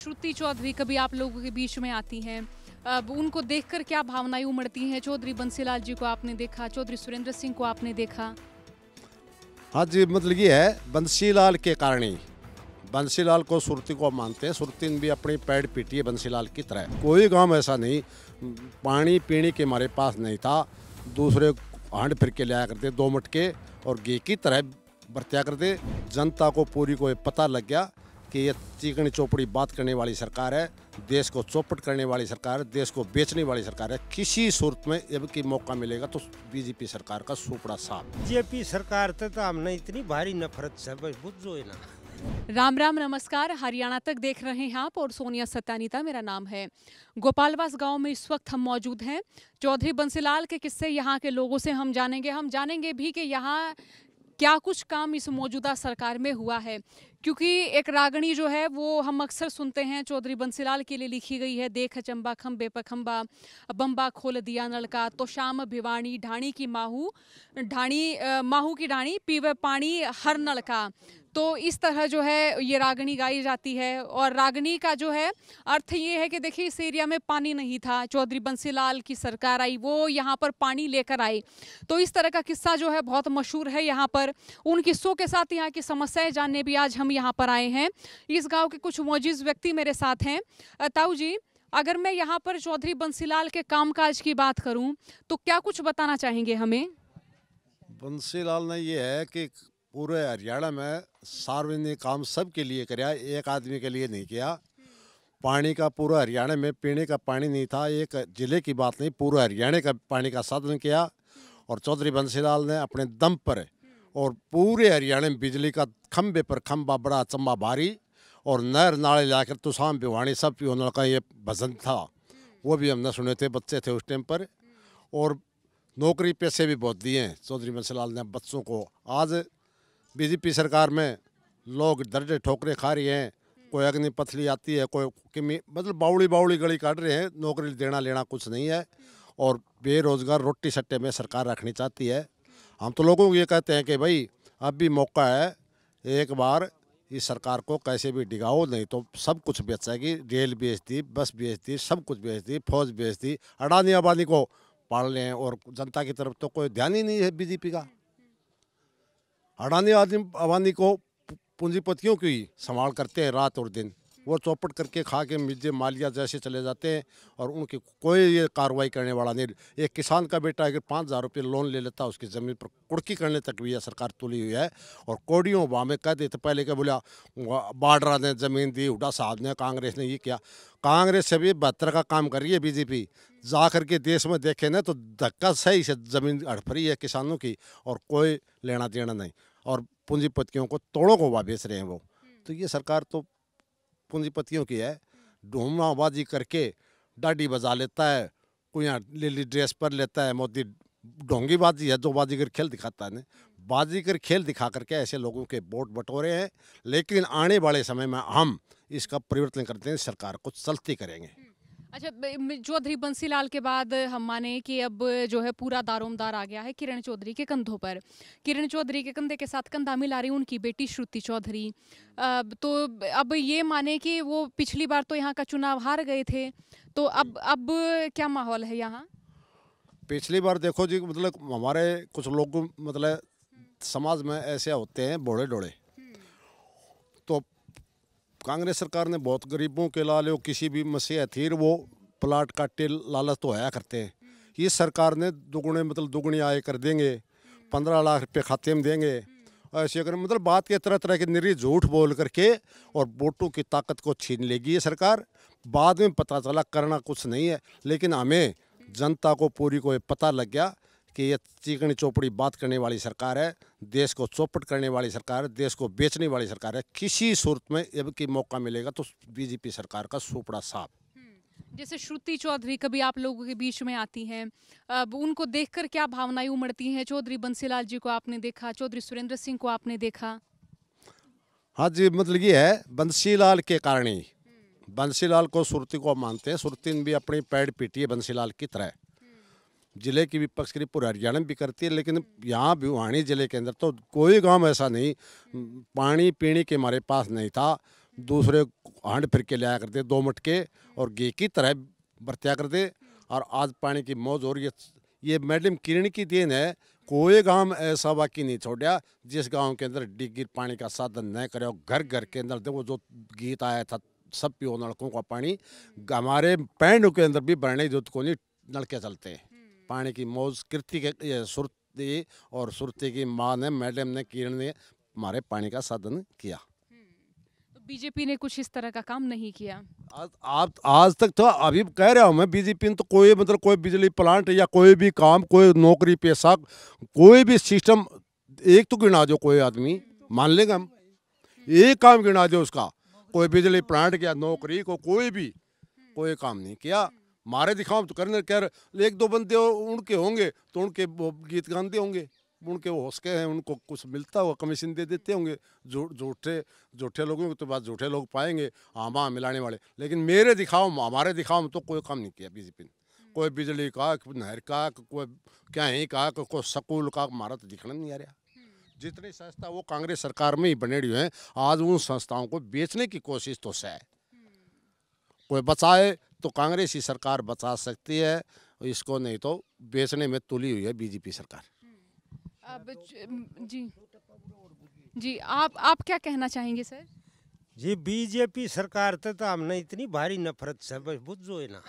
श्रुति चौधरी कभी आप लोगों के बीच में आती हैं, अब उनको देखकर क्या भावनाएं उमड़ती हैं? चौधरी बंसीलाल जी को आपने देखा, चौधरी सुरेंद्र सिंह को आपने देखा। हाँ जी, मतलब ये है बंसीलाल के कारण ही। बंसीलाल को सुरती को मानते हैं, सुरती ने भी अपनी पैड़ पीटी है बंसीलाल की तरह। कोई गांव ऐसा नहीं पानी पीने के हमारे पास नहीं था, दूसरे हांड फिर के लाया करते, दो मटके और घी की तरह बरत्या करते। जनता को पूरी को पता लग गया कि ये चिकनी चौपड़ी बात करने वाली सरकार है, देश को चौपट करने वाली सरकार है, देश को बेचने वाली सरकार है। किसी सूरत में जब कि मौका मिलेगा तो बीजेपी सरकार का सुपड़ा साफ। बीजेपी सरकार तो हमने इतनी भारी नफरत से बस बुझो है ना। राम राम नमस्कार, हरियाणा तक देख रहे हैं आप और सोनिया सत्यानीता मेरा नाम है। गोपालवास गांव में इस वक्त हम मौजूद हैं। चौधरी बंसीलाल के किस्से यहाँ के लोगों से हम जानेंगे भी कि यहाँ क्या कुछ काम इस मौजूदा सरकार में हुआ है। क्योंकि एक रागणी जो है वो हम अक्सर सुनते हैं, चौधरी बंसीलाल के लिए लिखी गई है। देख चंबा खंबे पर खंबा, बम्बा खोल दिया नलका, तो शाम भिवाणी ढाणी की माहू माहू की ढाणी पीवे पानी हर नलका। तो इस तरह जो है ये रागनी गाई जाती है। और रागनी का जो है अर्थ ये है कि देखिए इस एरिया में पानी नहीं था, चौधरी बंसीलाल की सरकार आई, वो यहाँ पर पानी लेकर आई। तो इस तरह का किस्सा जो है बहुत मशहूर है यहाँ पर। उन किस्सों के साथ यहाँ की समस्याएं जानने भी आज हम यहाँ पर आए हैं। इस गाँव के कुछ मौजूद व्यक्ति मेरे साथ हैं। ताऊ जी, अगर मैं यहाँ पर चौधरी बंसीलाल के कामकाज की बात करूँ तो क्या कुछ बताना चाहेंगे हमें? बंसीलाल ने ये है कि पूरे हरियाणा में सार्वजनिक काम सबके लिए कराया, एक आदमी के लिए नहीं किया। पानी का पूरा हरियाणा में पीने का पानी नहीं था, एक जिले की बात नहीं, पूरा हरियाणा का पानी का साधन किया। और चौधरी बंसीलाल ने अपने दम पर और पूरे हरियाणा में बिजली का खंबे पर खंबा बड़ा चंबा भारी और नहर नाले लाकर तुसाम भिवाणी सब पियोनल का ये भजन था, वो भी हमने सुने थे, बच्चे थे उस टाइम पर। और नौकरी पैसे भी बहुत दिए हैं चौधरी बंसीलाल ने बच्चों को। आज बीजेपी सरकार में लोग दर्जे ठोकरे खा रही हैं, कोई अग्नि पथली आती है, कोई किमी मतलब बावड़ी गली काट रहे हैं, नौकरी देना लेना कुछ नहीं है। और बेरोजगार रोटी सट्टे में सरकार रखनी चाहती है। हम तो लोगों को ये कहते हैं कि भाई अब भी मौका है, एक बार इस सरकार को कैसे भी डिगाओ, नहीं तो सब कुछ बेचेगी। रेल बेच दी, बस बेच दी, सब कुछ बेच दी, फौज बेच दी, अडानी अबानी को पाल लें। और जनता की तरफ तो कोई ध्यान ही नहीं है बीजेपी का। अडानी अबानी को पूंजीपतियों की संभाल करते हैं रात और दिन, वो चौपट करके खा के मिर्जे मालिया जैसे चले जाते हैं और उनकी कोई ये कार्रवाई करने वाला नहीं। एक किसान का बेटा अगर 5,000 रुपये लोन ले लेता, उसकी ज़मीन पर कुर्की करने तक भी यह सरकार तुली हुई है। और कोडियों वहाँ में कह देते पहले क्या बोला, बाडरा ने ज़मीन दी, हुड्डा साहब ने, कांग्रेस ने ये किया। कांग्रेस से भी 72 का काम कर रही है बीजेपी। जा करके देश में देखे ना तो धक्का सही से ज़मीन हड़प रही है किसानों की और कोई लेना देना नहीं। और पूंजीपतियों को तोड़ों को बेच रहे हैं वो। तो ये सरकार तो पूंजीपतियों की है। ढूंढनाबाजी करके डाडी बजा लेता है, कोई यहाँ लिली ड्रेस पर लेता है। मोदी ढोंगी बाजी है, जो बाजीगर खेल दिखाता है। बाजीगर खेल दिखा करके ऐसे लोगों के वोट बटोरे हैं। लेकिन आने वाले समय में हम इसका परिवर्तन करते हैं, सरकार को चलती करेंगे। अच्छा, चौधरी बंसीलाल के बाद हम माने कि अब जो है पूरा दारोमदार आ गया है किरण चौधरी के कंधों पर। किरण चौधरी के कंधे के साथ कंधा मिला रही उनकी बेटी श्रुति चौधरी। तो अब ये माने कि वो पिछली बार तो यहाँ का चुनाव हार गए थे, तो अब क्या माहौल है यहाँ? पिछली बार देखो जी, मतलब हमारे कुछ लोग मतलब समाज में ऐसे होते हैं भोले डोले। तो कांग्रेस सरकार ने बहुत गरीबों के लाले किसी भी मसीह थी वो प्लाट काटे लालच तो आया करते हैं। इस सरकार ने दुगुने मतलब दुगुनी आय कर देंगे, 15 लाख रुपये खाते में देंगे, ऐसे अगर मतलब बात के तरह तरह के निरी झूठ बोल करके और वोटों की ताकत को छीन लेगी ये सरकार। बाद में पता चला करना कुछ नहीं है, लेकिन हमें जनता को पूरी को पता लग गया कि ये चिकनी चौपड़ी बात करने वाली सरकार है, देश को चौपट करने वाली सरकार है, देश को बेचने वाली सरकार है। किसी सूरत में जब कि मौका मिलेगा तो बीजेपी सरकार का सुपड़ा साफ। जैसे श्रुति चौधरी कभी आप लोगों के बीच में आती हैं, अब उनको देखकर क्या भावनाएं उमड़ती हैं? चौधरी बंसीलाल जी को आपने देखा, चौधरी सुरेंद्र सिंह को आपने देखा। हाँ जी, मतलब ये है बंसीलाल के कारण ही। बंसीलाल को सुरती को मानते हैं, सुरती ने भी अपनी पैड़ पीटी है बंसीलाल की तरह। जिले की विपक्ष की पूरे हरियाणा में भी करती है, लेकिन यहाँ भिवानी जिले के अंदर तो कोई गांव ऐसा नहीं पानी पीने के हमारे पास नहीं था, दूसरे हांड फिर के लाया करते 2 मटके और घी की तरह बरतिया करते। और आज पानी की मौज हो रही है। ये मैडम किरण की देन है। कोई गांव ऐसा बाकी नहीं छोड़ा जिस गांव के अंदर डिग्गी पानी का साधन न करे। घर घर के अंदर देखो जो गीत आया था सब पियो नलकों का पानी। हमारे पैंडों के अंदर भी भरने जो को नहीं नलके चलते हैं। पानी की मौज कीर्ति के ये सुरती और सुरती की माँ ने मैडम ने किरण ने हमारे पानी का साधन किया। तो बीजेपी ने कुछ इस तरह का काम नहीं किया। आज तक तो अभी कह रहा हूँ मैं बीजेपी ने तो कोई मतलब कोई बिजली प्लांट या कोई भी काम कोई नौकरी पेशा कोई भी सिस्टम एक तो गिना दो कोई आदमी मान लेंगे हम एक काम गिना दो उसका कोई बिजली प्लांट या नौकरी को कोई काम नहीं किया। मारे दिखाओ तो करने कर 1-2 बंदे उनके होंगे तो उनके वो गीत गाते होंगे उनके वो हौसके हैं उनको कुछ मिलता हुआ कमीशन दे देते होंगे। झूठे लोगों के तो बात झूठे लोग पाएंगे आमा मिलाने वाले। लेकिन मेरे दिखाओ हमारे दिखाओ में तो कोई काम नहीं किया बीजेपी ने। कोई बिजली का नहर का कोई क्या ही का कोई स्कूल का हमारा तो दिखना नहीं आ रहा। जितनी संस्था वो कांग्रेस सरकार में ही बने हुए हैं आज उन संस्थाओं को बेचने की कोशिश तो है। कोई बचाए तो कांग्रेस ही सरकार बचा सकती है इसको नहीं तो बेचने में तुली हुई है बीजेपी सरकार। अब जी आप क्या कहना चाहेंगे सर? जी बीजेपी सरकार तो हमने इतनी भारी नफरत है बस बुझो है ना।